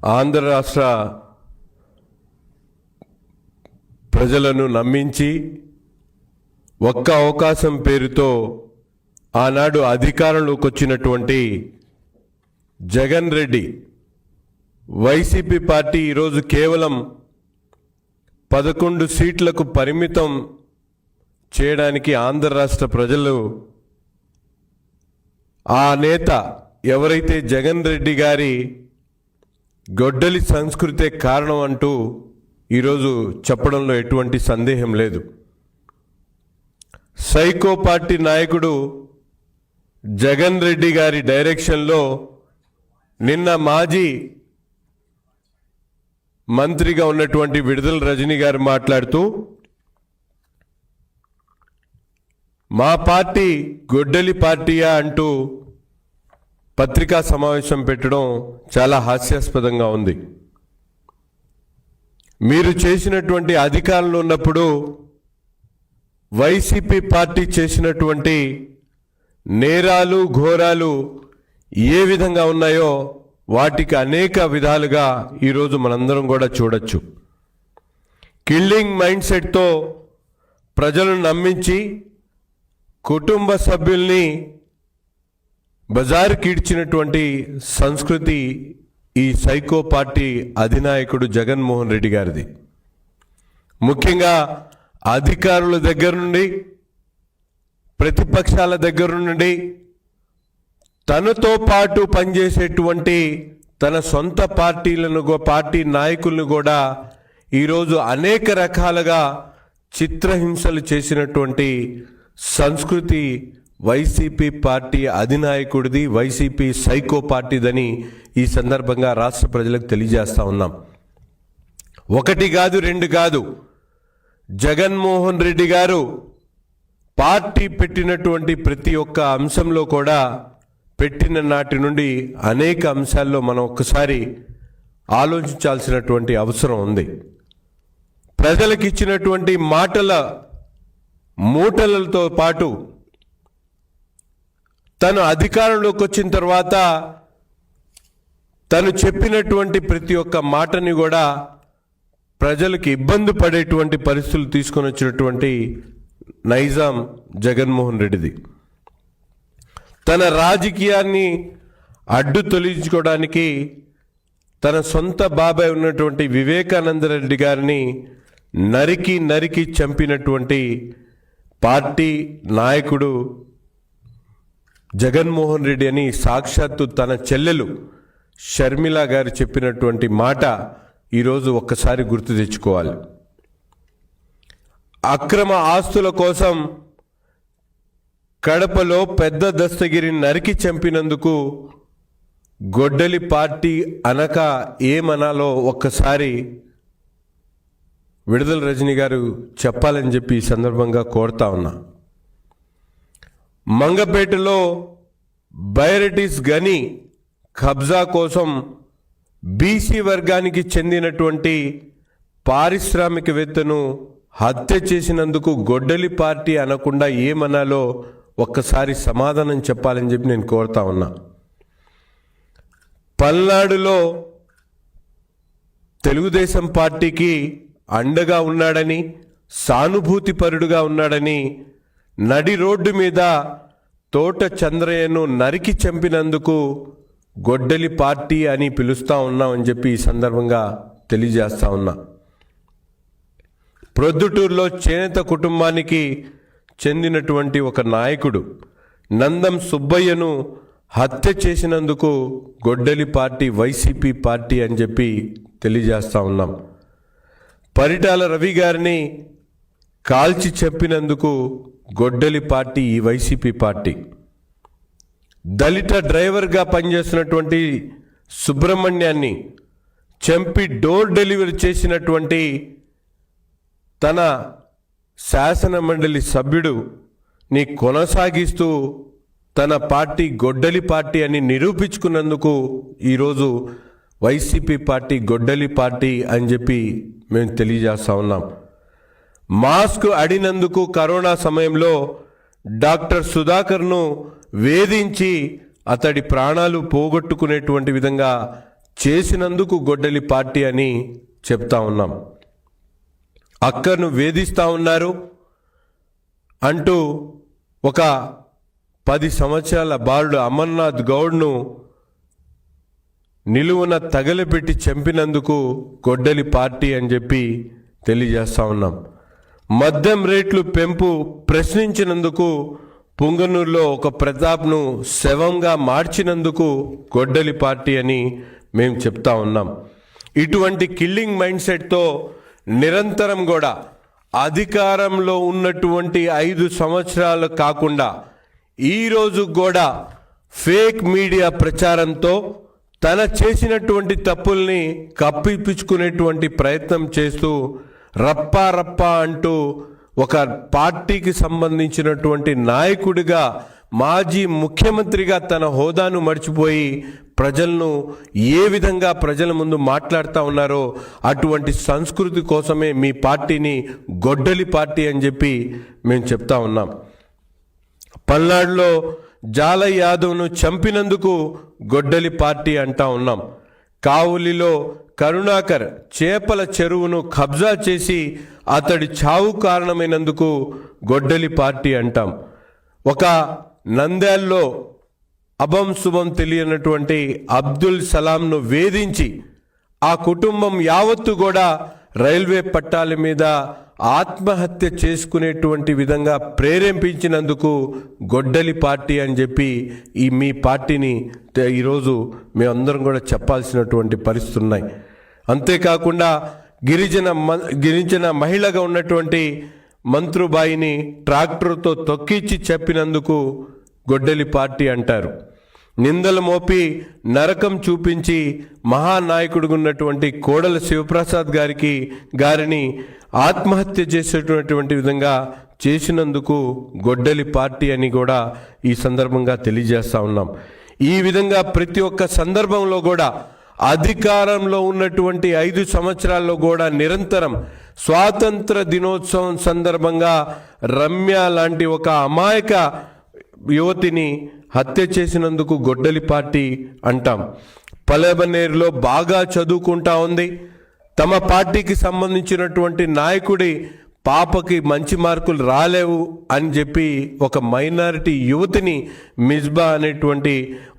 ఆంధ్ర రాష్ట్ర ప్రజలను నమ్మించి ఒక్క అవకాశం పేరుతో ఆనాడు అధికారంలోకి వచ్చినటువంటి జగన్ రెడ్డి వైసీపీ పార్టీ ఈరోజు కేవలం 11 సీట్లకు పరిమితం చేయడానికి ఆంధ్ర రాష్ట్ర ప్రజలు ఆ నేత ఎవరైతే జగన్ రెడ్డి గారి గొడ్డలి సంస్కృతే కారణం అంటూ ఈరోజు చెప్పడంలో ఎటువంటి సందేహం లేదు. సైకో పార్టీ నాయకుడు జగన్ రెడ్డి గారి డైరెక్షన్లో నిన్న మాజీ మంత్రిగా ఉన్నటువంటి విడుదల రజనీ గారు మాట్లాడుతూ మా పార్టీ గొడ్డలి పార్టీయా అంటూ పత్రికా సమావేశం పెట్టడం చాలా హాస్యాస్పదంగా ఉంది. మీరు చేసినటువంటి అధికారంలో ఉన్నప్పుడు వైసీపీ పార్టీ చేసినటువంటి నేరాలు ఘోరాలు ఏ విధంగా ఉన్నాయో వాటికి అనేక విధాలుగా ఈరోజు మనందరం కూడా చూడొచ్చు. కిల్లింగ్ మైండ్ సెట్తో ప్రజలను నమ్మించి కుటుంబ సభ్యుల్ని బజారుకి ఈడ్చినటువంటి సంస్కృతి ఈ సైకో పార్టీ అధినాయకుడు జగన్మోహన్ రెడ్డి గారిది. ముఖ్యంగా అధికారుల దగ్గర నుండి ప్రతిపక్షాల దగ్గర నుండి తనతో పాటు పనిచేసేటువంటి తన సొంత పార్టీ నాయకులను కూడా ఈరోజు అనేక రకాలుగా చిత్రహింసలు చేసినటువంటి సంస్కృతి వైసీపీ పార్టీ అధినాయకుడిది, వైసీపీ సైకో పార్టీదని ఈ సందర్భంగా రాష్ట్ర ప్రజలకు తెలియజేస్తా ఉన్నాం. ఒకటి కాదు, రెండు కాదు, జగన్మోహన్ రెడ్డి గారు పార్టీ పెట్టినటువంటి ప్రతి ఒక్క అంశంలో కూడా పెట్టిన నాటి నుండి అనేక అంశాల్లో మనం ఒక్కసారి ఆలోచించాల్సినటువంటి అవసరం ఉంది. ప్రజలకు ఇచ్చినటువంటి మాటల మూటలతో పాటు తను అధికారంలోకి వచ్చిన తర్వాత తను చెప్పినటువంటి ప్రతి ఒక్క మాటని కూడా ప్రజలకు ఇబ్బంది పడేటువంటి పరిస్థితులు తీసుకొని వచ్చినటువంటి నైజాం జగన్మోహన్ రెడ్డిది. తన రాజకీయాన్ని అడ్డు తొలగించుకోవడానికి తన సొంత బాబాయ్ ఉన్నటువంటి వివేకానంద రెడ్డి గారిని నరికి చంపినటువంటి పార్టీ నాయకుడు జగన్మోహన్ రెడ్డి అని సాక్షాత్తు తన చెల్లెలు షర్మిల గారు చెప్పినటువంటి మాట ఈరోజు ఒక్కసారి గుర్తు తెచ్చుకోవాలి. అక్రమ ఆస్తుల కోసం కడపలో పెద్ద దస్తగిరిని నరికి చంపినందుకు గొడ్డలి పార్టీ అనక ఏమనాలో ఒక్కసారి విడుదల రజనీ గారు చెప్పాలని చెప్పి ఈ సందర్భంగా కోరుతా ఉన్నా. మంగపేటలో బైరటిస్ గని కబ్జా కోసం బీసీ వర్గానికి చెందినటువంటి పారిశ్రామికవేత్తను హత్య చేసినందుకు గొడ్డలి పార్టీ అనకుండా ఏమనాలో ఒక్కసారి సమాధానం చెప్పాలని చెప్పి నేను కోరుతా ఉన్నా. పల్నాడులో తెలుగుదేశం పార్టీకి అండగా ఉన్నాడని, సానుభూతిపరుడుగా ఉన్నాడని నడి రోడ్డు మీద తోట చంద్రయ్యను నరికి చంపినందుకు గొడ్డలి పార్టీ అని పిలుస్తా ఉన్నామని చెప్పి ఈ సందర్భంగా తెలియజేస్తా ఉన్నా. ప్రొద్దుటూరులో చేనేత కుటుంబానికి చెందినటువంటి ఒక నాయకుడు నందం సుబ్బయ్యను హత్య చేసినందుకు గొడ్డలి పార్టీ వైసీపీ పార్టీ అని చెప్పి తెలియజేస్తా ఉన్నాం. పరిటాల రవి గారిని కాల్చి చంపినందుకు గొడ్డలి పార్టీ ఈ వైసీపీ పార్టీ. దళిత డ్రైవర్గా పనిచేస్తున్నటువంటి సుబ్రహ్మణ్యాన్ని చంపి డోర్ డెలివరీ చేసినటువంటి తన శాసన మండలి సభ్యుడు ని కొనసాగిస్తూ తన పార్టీ గొడ్డలి పార్టీ అని నిరూపించుకున్నందుకు ఈరోజు వైసీపీ పార్టీ గొడ్డలి పార్టీ అని చెప్పి మేము తెలియజేస్తా ఉన్నాం. మాస్క్ అడినందుకు కరోనా సమయంలో డాక్టర్ సుధాకర్ను వేధించి అతడి ప్రాణాలు పోగొట్టుకునేటువంటి విధంగా చేసినందుకు గొడ్డలి పార్టీ అని చెప్తా ఉన్నాం. అక్కను వేధిస్తూ ఉన్నారు అంటూ ఒక 10 సంవత్సరాల బాలుడు అమర్నాథ్ గౌడ్ను నిలువున తగలబెట్టి చంపినందుకు గొడ్డలి పార్టీ అని చెప్పి తెలియజేస్తా ఉన్నాం. మద్యం రేట్లు పెంపు ప్రశ్నించినందుకు పుంగనూరులో ఒక ప్రతాప్ను శవంగా మార్చినందుకు గొడ్డలి పార్టీ అని మేము చెప్తా ఉన్నాం. ఇటువంటి కిల్లింగ్ మైండ్ సెట్తో నిరంతరం కూడా అధికారంలో ఉన్నటువంటి 5 సంవత్సరాలు కాకుండా ఈరోజు కూడా ఫేక్ మీడియా ప్రచారంతో తన చేసినటువంటి తప్పుల్ని కప్పిపుచ్చుకునేటువంటి ప్రయత్నం చేస్తూ రప్పా రప్పా అంటూ ఒక పార్టీకి సంబంధించినటువంటి నాయకుడిగా, మాజీ ముఖ్యమంత్రిగా తన హోదాను మర్చిపోయి ప్రజలను ఏ విధంగా ప్రజల ముందు మాట్లాడుతూ ఉన్నారో అటువంటి సంస్కృతి కోసమే మీ పార్టీని గొడ్డలి పార్టీ అని చెప్పి మేము చెప్తా ఉన్నాం. పల్నాడులో జాలయ్ యాదవ్ను చంపినందుకు గొడ్డలి పార్టీ అంటా ఉన్నాం. కావులిలో కరుణాకర్ చేపల చెరువును కబ్జా చేసి అతడి చావు కారణమైనందుకు గొడ్డలి పార్టీ అంటాం. ఒక నంద్యాల్లో అభం శుభం తెలియనటువంటి అబ్దుల్ సలాంను వేధించి ఆ కుటుంబం యావత్తు కూడా రైల్వే పట్టాల మీద ఆత్మహత్య చేసుకునేటువంటి విధంగా ప్రేరేపించినందుకు గొడ్డలి పార్టీ అని చెప్పి మీ పార్టీని ఈరోజు మేమందరం కూడా చెప్పాల్సినటువంటి పరిస్థితులు ఉన్నాయి. అంతేకాకుండా గిరిజన మహిళగా ఉన్నటువంటి మంత్రుబాయిని ట్రాక్టర్తో తొక్కిచ్చి చెప్పినందుకు గొడ్డలి పార్టీ అంటారు. నిందలు మోపి నరకం చూపించి మహానాయకుడిగా ఉన్నటువంటి కోడల శివప్రసాద్ గారిని ఆత్మహత్య చేసేటువంటి విధంగా చేసినందుకు గొడ్డలి పార్టీ అని కూడా ఈ సందర్భంగా తెలియజేస్తా ఉన్నాం. ఈ విధంగా ప్రతి ఒక్క సందర్భంలో కూడా అధికారంలో ఉన్నటువంటి 5 సంవత్సరాల్లో కూడా నిరంతరం స్వాతంత్ర దినోత్సవం సందర్భంగా రమ్య లాంటి ఒక అమాయక యువతిని హత్య చేసినందుకు గొడ్డలి పార్టీ అంటాం. పలబనేరులో బాగా చదువుకుంటా ఉంది. తమ పార్టీకి సంబంధించినటువంటి నాయకుడి పాపకి మంచి మార్కులు రాలేవు అని చెప్పి ఒక మైనారిటీ యువతిని, మిస్బా అనేటువంటి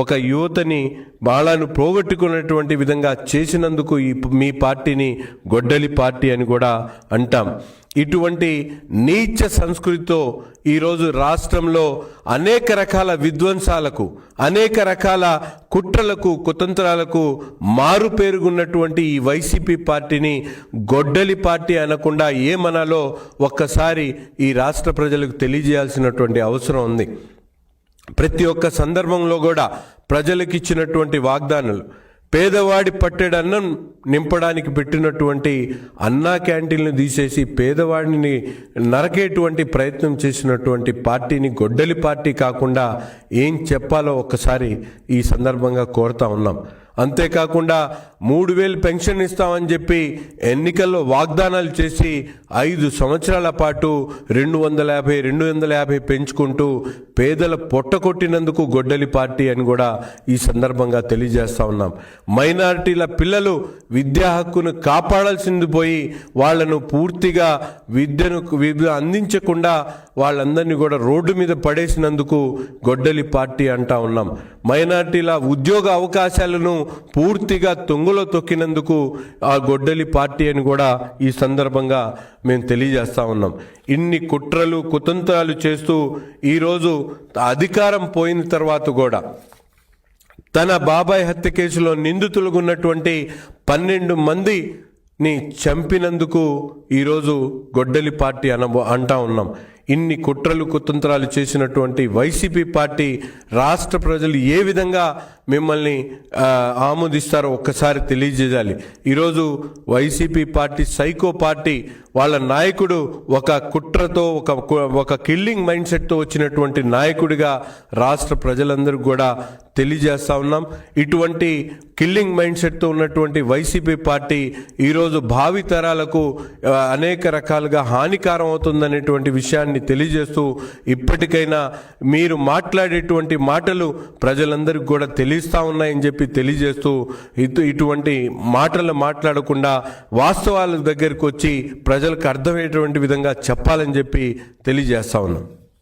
ఒక యువతని బాలను పోగొట్టుకున్నటువంటి విధంగా చేసినందుకు మీ పార్టీని గొడ్డలి పార్టీ అని కూడా అంటాం. ఇటువంటి నీచ సంస్కృతితో ఈరోజు రాష్ట్రంలో అనేక రకాల విధ్వంసాలకు, అనేక రకాల కుట్రలకు, కుతంత్రాలకు మారు పేరుగున్నటువంటి ఈ వైసీపీ పార్టీని గొడ్డలి పార్టీ అనకుండా ఏమనాలో ఒక్కసారి ఈ రాష్ట్ర ప్రజలకు తెలియజేయాల్సినటువంటి అవసరం ఉంది. ప్రతి ఒక్క సందర్భంలో కూడా ప్రజలకు ఇచ్చినటువంటి వాగ్దానాలు, పేదవాడి పట్టెడన్నం నింపడానికి పెట్టినటువంటి అన్నా క్యాంటీన్లు తీసేసి పేదవాడిని నరకేటువంటి ప్రయత్నం చేసినటువంటి పార్టీని గొడ్డలి పార్టీ కాకుండా ఏం చెప్పాలో ఒక్కసారి ఈ సందర్భంగా కోరుతా ఉన్నాం. అంతేకాకుండా 3000 పెన్షన్ ఇస్తామని చెప్పి ఎన్నికల్లో వాగ్దానాలు చేసి 5 సంవత్సరాల పాటు 250 పెంచుకుంటూ పేదల పొట్టకొట్టినందుకు గొడ్డలి పార్టీ అని కూడా ఈ సందర్భంగా తెలియజేస్తా ఉన్నాం. మైనారిటీల పిల్లలు విద్యా హక్కును కాపాడాల్సింది పోయి వాళ్లను పూర్తిగా విద్యను అందించకుండా వాళ్ళందరినీ కూడా రోడ్డు మీద పడేసినందుకు గొడ్డలి పార్టీ అంటా ఉన్నాం. మైనారిటీల ఉద్యోగ అవకాశాలను పూర్తిగా తొంగలో తొక్కినందుకు ఆ గొడ్డలి పార్టీ అని కూడా ఈ సందర్భంగా మేము తెలియజేస్తా ఉన్నాం. ఇన్ని కుట్రలు కుతంత్రాలు చేస్తూ ఈరోజు అధికారం పోయిన తర్వాత కూడా తన బాబాయ్ హత్య కేసులో నిందితులుగా ఉన్నటువంటి 12 మందిని చంపినందుకు ఈరోజు గొడ్డలి పార్టీ అంటా ఉన్నాం. ఇన్ని కుట్రలు కుతంత్రాలు చేసినటువంటి వైసీపీ పార్టీ రాష్ట్ర ప్రజలు ఏ విధంగా మిమ్మల్ని ఆమోదిస్తారో ఒక్కసారి తెలియజేయాలి. ఈరోజు వైసీపీ పార్టీ సైకో పార్టీ, వాళ్ళ నాయకుడు ఒక కుట్రతో ఒక కిల్లింగ్ మైండ్ సెట్తో వచ్చినటువంటి నాయకుడిగా రాష్ట్ర ప్రజలందరికీ కూడా తెలియజేస్తా ఉన్నాం. ఇటువంటి కిల్లింగ్ మైండ్ సెట్తో ఉన్నటువంటి వైసీపీ పార్టీ ఈరోజు భావితరాలకు అనేక రకాలుగా హానికారం అవుతుందనేటువంటి విషయాన్ని విషయాన్ని తెలియజేస్తూ ఇప్పటికైనా మీరు మాట్లాడేటువంటి మాటలు ప్రజలందరికీ కూడా తెలియస్తా ఉన్నాయని చెప్పి తెలియజేస్తూ ఇటువంటి మాటలు మాట్లాడకుండా వాస్తవాల దగ్గరికి వచ్చి ప్రజలకు అర్థమయ్యేటువంటి విధంగా చెప్పాలని చెప్పి తెలియజేస్తా ఉన్నాం.